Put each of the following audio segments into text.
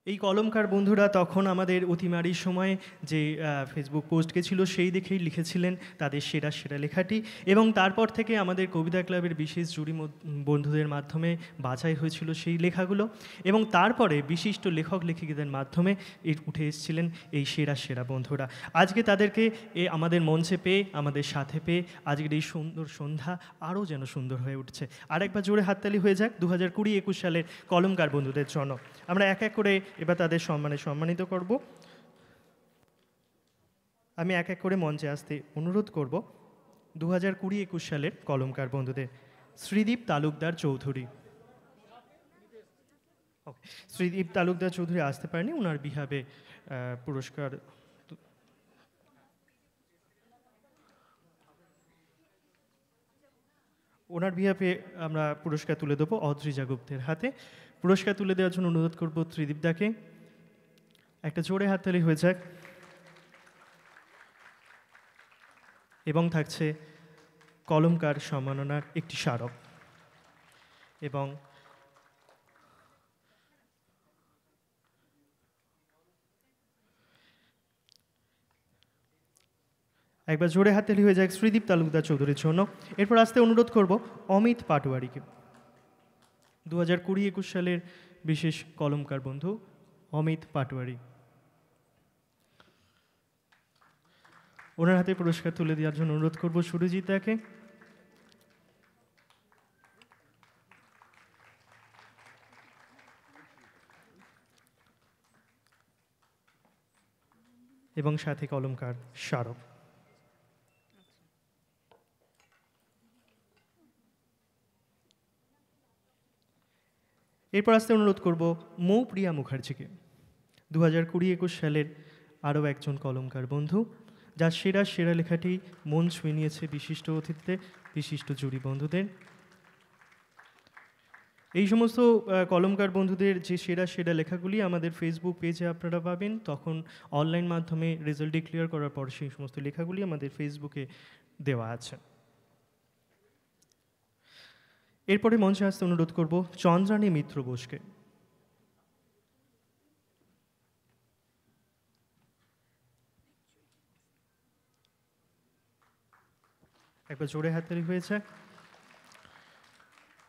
এই কলমকার বন্ধুরা তখন আমাদের অতিমারির সময়ে যে ফেসবুক পোস্টকে ছিল সেই দেখেই লিখেছিলেন তাদের সেরা সেরা লেখাটি, এবং তারপর থেকে আমাদের কবিতা ক্লাবের বিশেষ জুরি বন্ধুদের মাধ্যমে বাছাই হয়েছিল সেই লেখাগুলো, এবং তারপরে বিশিষ্ট লেখক লেখিকাদের মাধ্যমে উঠে এসেছিলেন এই সেরা সেরা বন্ধুরা। আজকে তাদেরকে আমাদের মঞ্চে পেয়ে, আমাদের সাথে পেয়ে আজকের এই সুন্দর সন্ধ্যা আরও যেন সুন্দর হয়ে উঠছে। আরেকবার জোরে হাততালি হয়ে যাক 2020-21 সালের কলমকার বন্ধুদের জন্য। আমরা এক এক করে এবার তাদের সম্মানিত করব। আমি এক এক করে মঞ্চে আসতে অনুরোধ করব 2020-21 সালের কলমকার বন্ধুদের। শ্রীদীপ তালুকদার চৌধুরী। শ্রীদীপ তালুকদার চৌধুরী আসতে পারেনি, ওনার বিহাবে পুরস্কার। ওনার বিহাফে আমরা পুরস্কার তুলে দেবো অদ্রিজা গুপ্তের হাতে। পুরস্কার তুলে দেওয়ার জন্য অনুরোধ করব ত্রিদীপদাকে। একটা জোরে হাততালি হয়ে যাক। এবং থাকছে কলমকার সম্মাননার একটি স্মারক। এবং একবার জোরে হাততালি হয়ে যাক শ্রীদীপ তালুকদার চৌধুরীর জন্য। এরপর আসতে অনুরোধ করব অমিত পাটোয়ারিকে। 2020-21 সালের বিশেষ কলমকার বন্ধু অমিত পাটোয়ারি, ওনার হাতে পুরস্কার তুলে দেওয়ার জন্য অনুরোধ করব সুরজিৎ দাকে। এবং সাথে কলমকার স্মারক। এরপর আসতে অনুরোধ করব মৌপ্রিয়া মুখার্জিকে। 2020-21 সালের আরও একজন কলমকার বন্ধু, যার সেরা সেরা লেখাটি মন ছুঁয়ে নিয়েছে বিশিষ্ট অতিথিদের, বিশিষ্ট জুরি বন্ধুদের। এই সমস্ত কলমকার বন্ধুদের যে সেরা সেরা লেখাগুলি আমাদের ফেসবুক পেজে আপনারা পাবেন, তখন অনলাইন মাধ্যমে রেজাল্ট ডিক্লেয়ার করার পর সেই সমস্ত লেখাগুলি আমাদের ফেসবুকে দেওয়া আছে। এরপরে মঞ্চে আসতে অনুরোধ করব চন্দ্রানী মিত্র বোসকে। একবার জোরে হাততালি হয়েছে।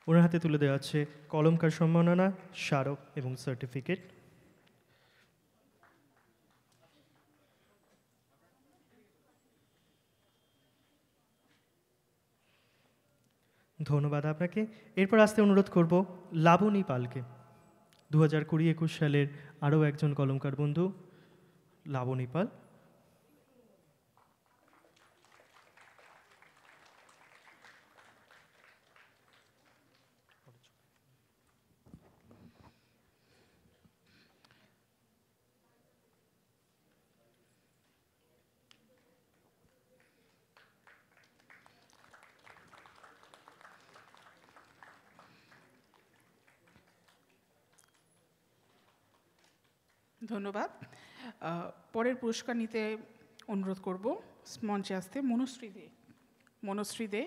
ওনার হাতে তুলে দেওয়া হচ্ছে কলমকার সম্মাননা, স্মারক এবং সার্টিফিকেট। ধন্যবাদ আপনাকে। এরপর আসতে অনুরোধ করব লাবণী পালকে। 2020-21 সালের আরও একজন কলমকার বন্ধু লাবণী পাল। ধন্যবাদ। পরের পুরস্কার নিতে অনুরোধ করব মঞ্চে আসতে মনুশ্রী দে। মনুশ্রী দে।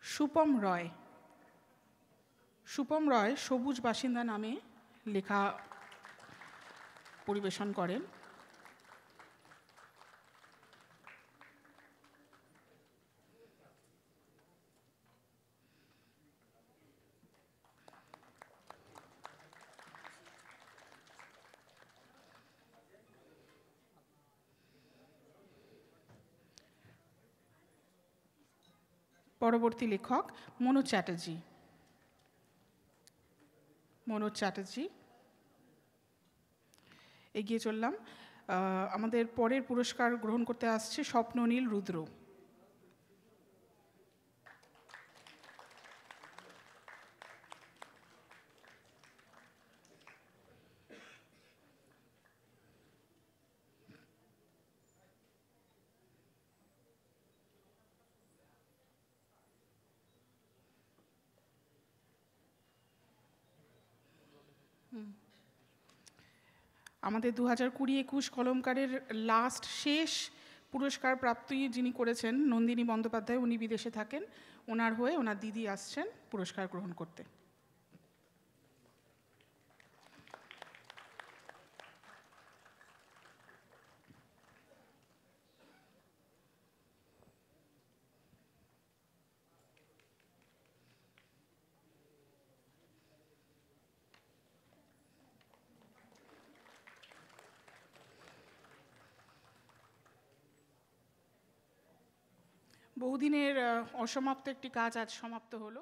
সুপম রয়। সুপম রয় সবুজ বাসিন্দা নামে লেখা পরিবেশন করেন। পরবর্তী লেখক মনোজ চ্যাটার্জি। মনোজ চ্যাটার্জি, এগিয়ে চললাম। আমাদের পরের পুরস্কার গ্রহণ করতে আসছে স্বপ্ননীল রুদ্র। আমাদের 2020-21 কলমকারের শেষ পুরস্কার প্রাপ্তি যিনি করেছেন নন্দিনী বন্দ্যোপাধ্যায়, উনি বিদেশে থাকেন। ওনার হয়ে ওনার দিদি আসছেন পুরস্কার গ্রহণ করতে। বহুদিনের অসমাপ্ত একটি কাজ আজ সমাপ্ত হলো।